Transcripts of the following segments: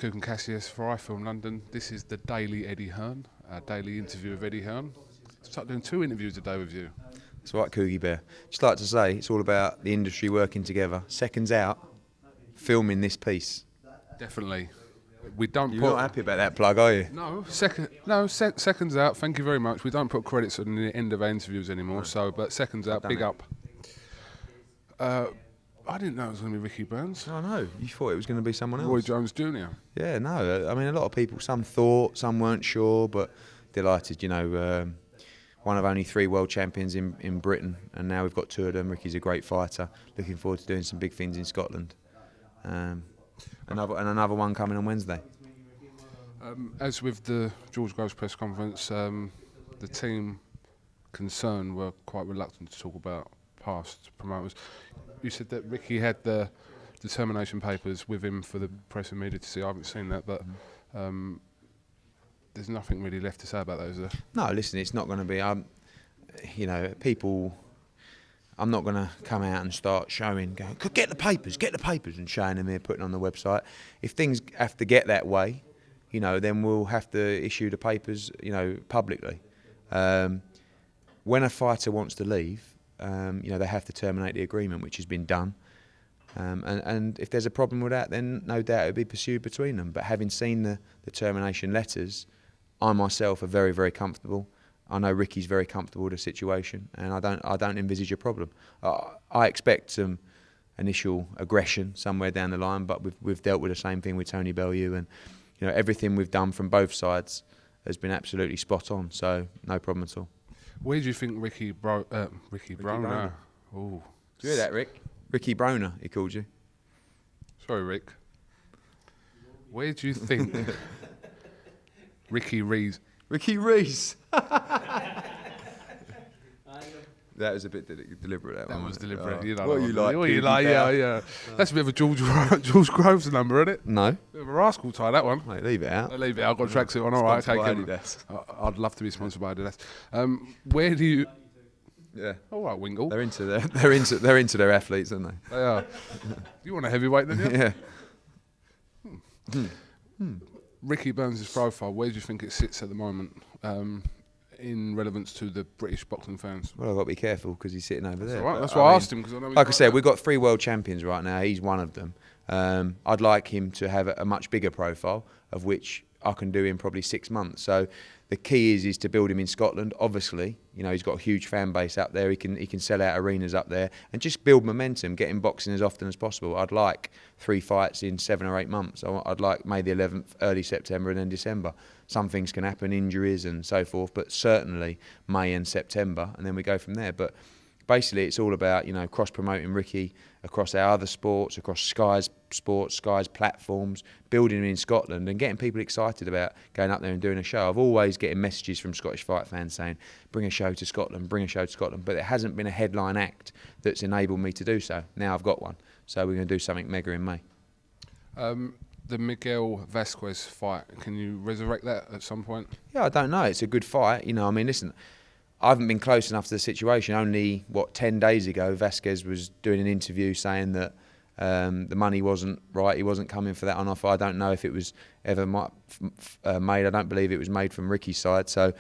KUGAN CASSIUS for iFILM London. This is the daily Eddie Hearn, our daily interview of Eddie Hearn. Start doing 2 interviews a day with you. That's right, Coogie Bear. Just like to say, it's all about the industry working together. Seconds out, filming this piece. Definitely. We don't. You're not happy about that plug, are you? No, seconds out. Thank you very much. We don't put credits on the end of our interviews anymore. So, but seconds out, big up. I didn't know it was going to be Ricky Burns. I know. You thought it was going to be someone else. Roy Jones Jr. Yeah, no. I mean, a lot of people, some thought, some weren't sure, but delighted. You know, one of only 3 world champions in Britain, and now we've got 2 of them. Ricky's a great fighter. Looking forward to doing some big things in Scotland. Another one coming on Wednesday. As with the George Groves press conference, the team concerned were quite reluctant to talk about past promoters. You said that Ricky had the determination papers with him for the press and media to see. I haven't seen that, but there's nothing really left to say about those. No, listen, it's not going to be. You know, people. I'm not going to come out and start showing, going, get the papers, and showing them here, putting on the website. If things have to get that way, you know, then we'll have to issue the papers, you know, publicly. When a fighter wants to leave, you know, they have to terminate the agreement, which has been done. And if there's a problem with that, then no doubt it'll be pursued between them. But having seen the termination letters, I myself are very, very comfortable. I know Ricky's very comfortable with the situation, and I don't envisage a problem. I expect some initial aggression somewhere down the line, but we've dealt with the same thing with Tony Bellew, and you know, everything we've done from both sides has been absolutely spot on. So no problem at all. Where do you think Ricky Broner? Oh, Do you hear that, Rick? Ricky Broner, he called you. Sorry, Rick. Where do you think Ricky Rees? Ricky Rees. That was a bit deliberate. That was deliberate. You know what you like? What you like? Yeah. That's a bit of a George Groves number, isn't it? No. Bit of a rascal tie, that one. Mate, leave it out. Leave it. I've got a tracksuit on. All right, okay. Adidas. I'd love to be sponsored by Adidas. Where do you? Yeah. All right, Wingle. They're into their athletes, aren't they? They are. You want a heavyweight, then? Yeah. Ricky Burns' profile. Where do you think it sits at the moment? In relevance to the British boxing fans? Well, I've got to be careful because he's sitting over there. All right, that's why I asked him. Cause I know like I said, we've got 3 world champions right now. He's one of them. I'd like him to have a much bigger profile, of which I can do in probably 6 months. So the key is to build him in Scotland. Obviously, you know, he's got a huge fan base up there. He can sell out arenas up there and just build momentum, get him boxing as often as possible. I'd like 3 fights in 7 or 8 months. I'd like May the 11th, early September, and then December. Some things can happen, injuries and so forth, but certainly May and September, and then we go from there. But basically, it's all about, you know, cross-promoting Ricky across our other sports, across Sky's sports, Sky's platforms, building him in Scotland and getting people excited about going up there and doing a show. I've always getting messages from Scottish fight fans saying, bring a show to Scotland, but there hasn't been a headline act that's enabled me to do so. Now I've got one, so we're going to do something mega in May. The Miguel Vasquez fight, can you resurrect that at some point? Yeah, I don't know. It's a good fight. You know, I mean, listen, I haven't been close enough to the situation. Only, 10 days ago, Vasquez was doing an interview saying that the money wasn't right. He wasn't coming for that on offer. I don't know if it was ever made. I don't believe it was made from Ricky's side. So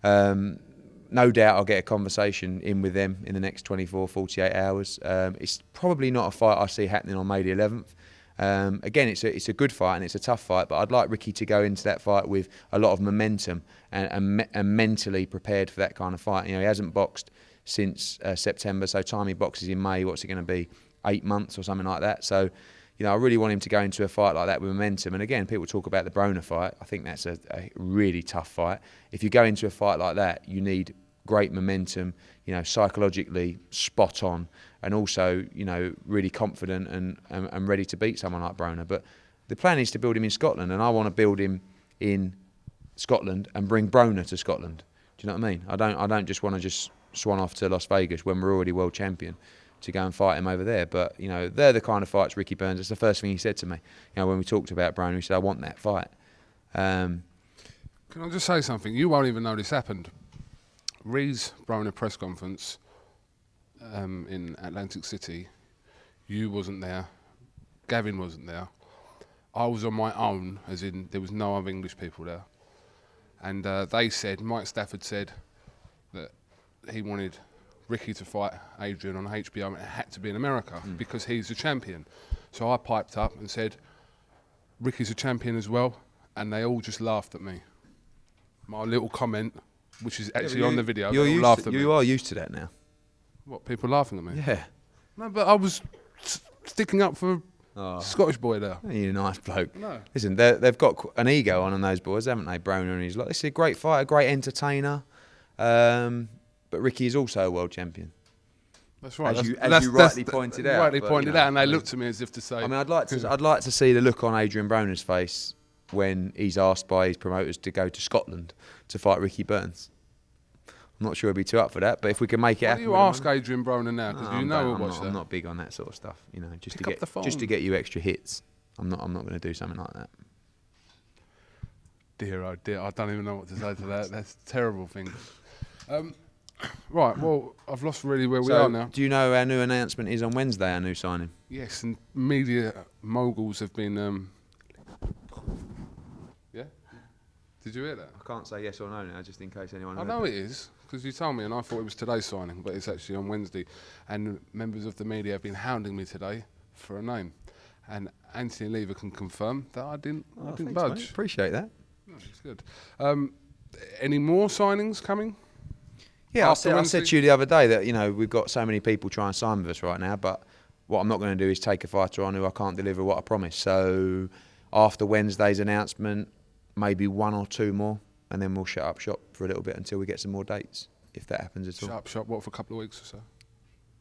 no doubt I'll get a conversation in with them in the next 24, 48 hours. It's probably not a fight I see happening on May the 11th. Again, it's a good fight and it's a tough fight, but I'd like Ricky to go into that fight with a lot of momentum and mentally prepared for that kind of fight. You know, he hasn't boxed since September, so time he boxes in May, what's it going to be, 8 months or something like that? So, you know, I really want him to go into a fight like that with momentum. And again, people talk about the Broner fight. I think that's a really tough fight. If you go into a fight like that, you need great momentum, you know, psychologically spot on, and also, you know, really confident and ready to beat someone like Broner. But the plan is to build him in Scotland, and I want to build him in Scotland and bring Broner to Scotland. Do you know what I mean? I don't just want to just swan off to Las Vegas when we're already world champion to go and fight him over there. But, you know, they're the kind of fights Ricky Burns, it's the first thing he said to me. You know, when we talked about Broner, he said, I want that fight. Can I just say something? You won't even know this happened. Rees Broner press conference in Atlantic City, you wasn't there, Gavin wasn't there. I was on my own, as in there was no other English people there. And they said, Mike Stafford said that he wanted Ricky to fight Adrian on HBO, and it had to be in America because he's the champion. So I piped up and said, Ricky's a champion as well, and they all just laughed at me. My little comment, which is actually on the video, they all laughed at me. You are used to that now. What, people laughing at me? Yeah. No, but I was sticking up for a Scottish boy there. You're a nice bloke. No. Listen, they've got an ego on those boys, haven't they? Broner and he's like, this is a great fighter, great entertainer. But Ricky is also a world champion. That's right. As you rightly pointed out. Rightly pointed out, and they looked at me as if to say. I mean, I'd like to see the look on Adrian Broner's face when he's asked by his promoters to go to Scotland to fight Ricky Burns. I'm not sure he'll be too up for that, but if we can make it happen. Why do you ask Adrian Broner now? Because you know we'll watch that. I'm not big on that sort of stuff, you know, just to get you extra hits. I'm not going to do something like that. Dear, oh dear, I don't even know what to say to that. That's a terrible thing. Right, well, I've lost really where we are now. Do you know our new announcement is on Wednesday, our new signing? Yes, and media moguls have been... yeah? Did you hear that? I can't say yes or no now, just in case anyone I know it is, because you told me, and I thought it was today's signing, but it's actually on Wednesday. And members of the media have been hounding me today for a name. And Anthony Lever can confirm that I didn't budge. Mate. Appreciate that. No, it's good. Any more signings coming? Yeah, I said to you the other day that, you know, we've got so many people trying to sign with us right now, but what I'm not going to do is take a fighter on who I can't deliver what I promised. So after Wednesday's announcement, maybe one or two more, and then we'll shut up shop for a little bit until we get some more dates, if that happens at all. Shut up shop, what, for a couple of weeks or so?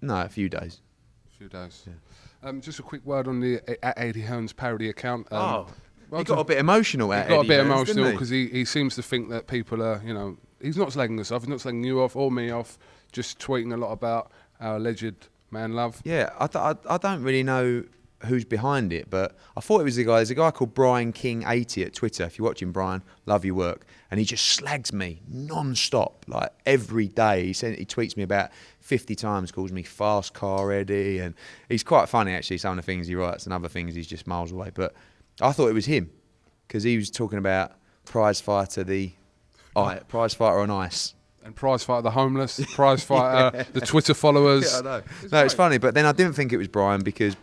No, a few days. A few days. Yeah. Just a quick word on the Eddie Hearn's parody account. He got a bit emotional at He got Eddie a bit Hearns, emotional because he seems to think that people are, you know, he's not slagging us off, he's not slagging you off or me off, just tweeting a lot about our alleged man love. Yeah, I don't really know who's behind it, but I thought it was the guy. There's a guy called Brian King 80 at Twitter. If you're watching, Brian, love your work. And he just slags me non-stop, like every day. He tweets me about 50 times, calls me fast car Eddie, and he's quite funny actually, some of the things he writes, and other things he's just miles away. But I thought it was him, because he was talking about prize fighter on ice. And prize fighter the homeless, prize fighter the Twitter followers. Yeah, I know. It's funny, but then I didn't think it was Brian, because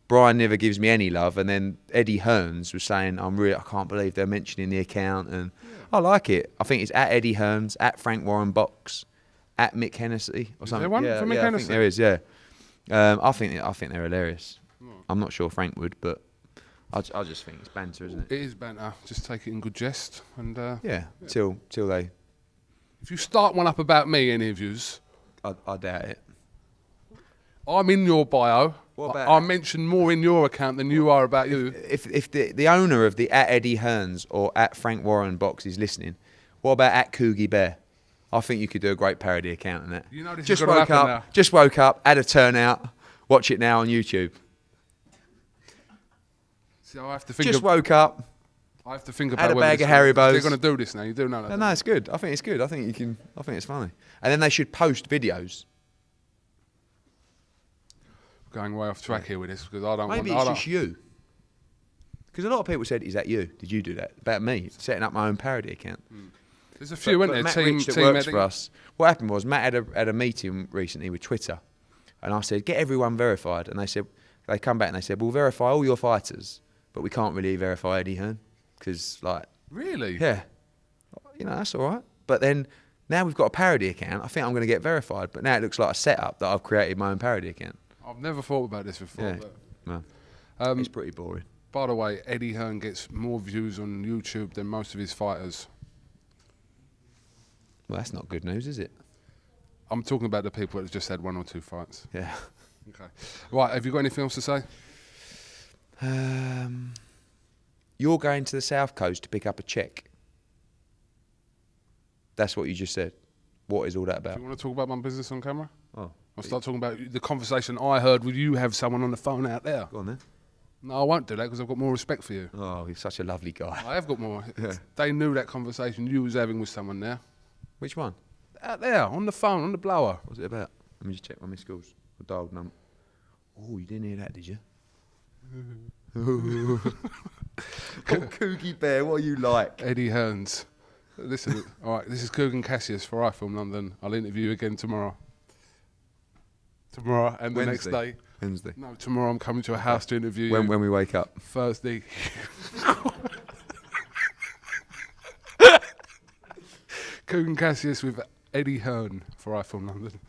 Brian never gives me any love, and then Eddie Hearns was saying, I can't believe they're mentioning the account, and I like it. I think it's at Eddie Hearns, at Frank Warren Box, at Mick Hennessy or something. Is there one for Mick Hennessy? I think there is, yeah. I think they're hilarious. I'm not sure Frank would, but I just think it's banter, isn't it? It is banter. Just take it in good jest, and till they. If you start one up about me, any of yous, I doubt it. I'm in your bio. I mention more in your account than you are about you. If the owner of the at Eddie Hearns or at Frank Warren Box is listening, what about at Coogie Bear? I think you could do a great parody account on that. You know this just is gonna woke happen up, now. just woke up, had a turnout. Watch it now on YouTube. See, I have to think. Just woke up. I have to think about had a bag of Haribos. They're going to do this now. You do know that. No, it's good. I think it's good. I think it's funny. And then they should post videos. Going way off track here with this, because I don't Maybe want... it's just you. Because a lot of people said, is that you? Did you do that? About me, setting up my own parody account. There's a few, isn't there? Matt Team Rich that works Eddie. for us. What happened was, Matt had a meeting recently with Twitter. And I said, get everyone verified. And they come back and they said, we'll verify all your fighters, but we can't really verify Eddie Hearn. Because, like... Really? Yeah. You know, that's all right. But then, now we've got a parody account. I think I'm going to get verified. But now it looks like a setup that I've created my own parody account. I've never thought about this before. Yeah. But, No. It's pretty boring. By the way, Eddie Hearn gets more views on YouTube than most of his fighters. Well, that's not good news, is it? I'm talking about the people that have just had one or two fights. Yeah. Okay. Right, have you got anything else to say? You're going to the South Coast to pick up a cheque. That's what you just said. What is all that about? Do you want to talk about my business on camera? Oh. I'll start talking about the conversation I heard with you have someone on the phone out there. Go on then. No, I won't do that because I've got more respect for you. Oh, you're such a lovely guy. I have got more. Yeah. They knew that conversation you was having with someone there. Which one? Out there, on the phone, on the blower. What was it about? Let me just check my missed calls. I dialed number. Oh, you didn't hear that, did you? Coogie Bear, what are you like? Eddie Hearns. Listen, all right, this is KUGAN Cassius for iFILM London. I'll interview you again tomorrow. Tomorrow and the next day. Wednesday. No, tomorrow I'm coming to a house to interview you. When we wake up. Thursday. KUGAN Cassius with Eddie Hearn for iFILM London.